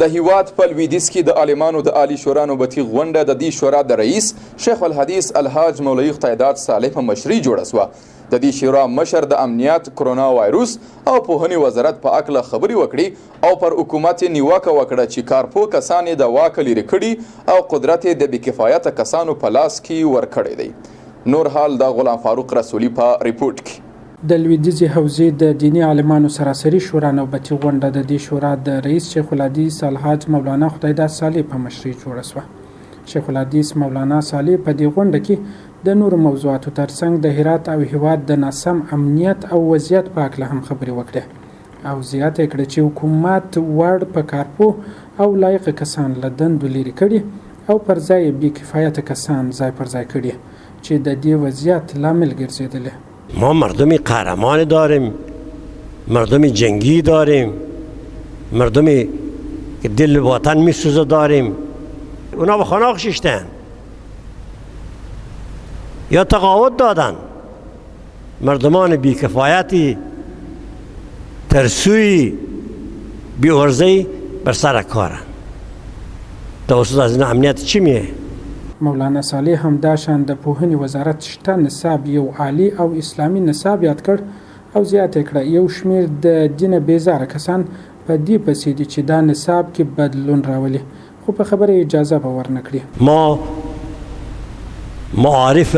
د هیواد په لویدیځ کې د عالمانو د عالی شورا نوبتي غونډه د دې شورا د رئیس شیخ الحدیث الحاج مولوي خدایداد صالح په مشرۍ جوړه سوه. د دې شورا مشر د امنیت، کرونا وایروس او پوهنې وزارت په اړه خبرې وکړي او پر حکومت نیوکه وکړه چې کارپوه کسان یې د واک لرې کړي او قدرت یې د بېکفایته کسانو په لاس کې ورکړی دی. نور حال د غلام فاروق رسولي په ریپورټ کې. د لویدیځې حوزې د دیني عالمانو سراسري شورا نوبتي غونډه د دې شورا د رئیس شیخ الحدیث الحاج مولانا خدایداد صالح په مشرۍ جوړه شوه. شیخ الحدیث مولانا صالح په دې غونډه کې د نورو موضوعاتو ترڅنګ د هرات او هیواد د ناسم امنیت او وضعیت په اړه هم خبرې وکړې او زیاته کړه چې حکومت وړ په کارپوه او لایق کسان له دندو لرې کړي او پر ځای بې کفایته کسان ځای پر ځای کړي چې د دې وضعیت لامل ګرځېدلی. ما مردمی قهرمان داریم، مردمی جنگی داریم، مردمی که دل وطن میسوزه داریم. اونا به خانه ششتن یا تقاعد دادن. مردمان بیکفایتی ترسوی بی‌عرضه‌ای بر سر کارن. توسط از این امنیت چی میه؟ مولانا صالح هم داشان د پوهنې وزارت شته نصاب یو عالی او اسلامي نصاب یاد کړ او زیاته کړه یو شمیر د دین بیزاره کسان په دې پسې دي چې دا نصاب کې بدلون راولي خو په خبره اجازه به ورنکړي. ما معارف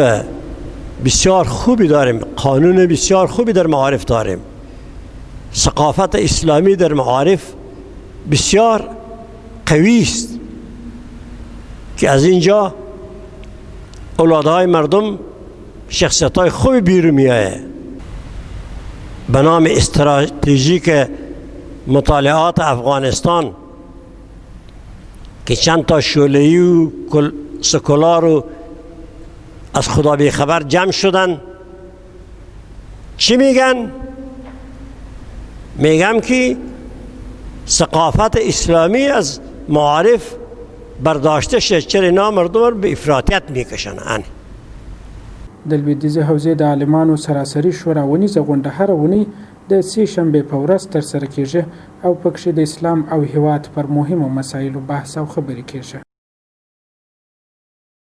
بسیار خوبی داریم، قانون بسیار خوبی در معارف داریم، ثقافت اسلامی در معارف بسیار قوی است که از اینجا اولادهای مردم شخصیت‌های خوبی بیرون میآید. به نام استراتژیک مطالعات افغانستان که چند تا شعله‌ای و سکولار و از خدا بی خبر جمع شدن چی میگن؟ میگم که ثقافت اسلامی از معارف برداشته شد، چرا اینا مردم رو به افراطیت میکشن. د لویدیځې حوزې د عالمانو سراسري شورا ونیزه غونډه هره اونۍ د سې شنبې په ورځ ترسره کیږي او پکې د اسلام او هیواد پر مهمو مسایلو بحث او خبرې کیږي.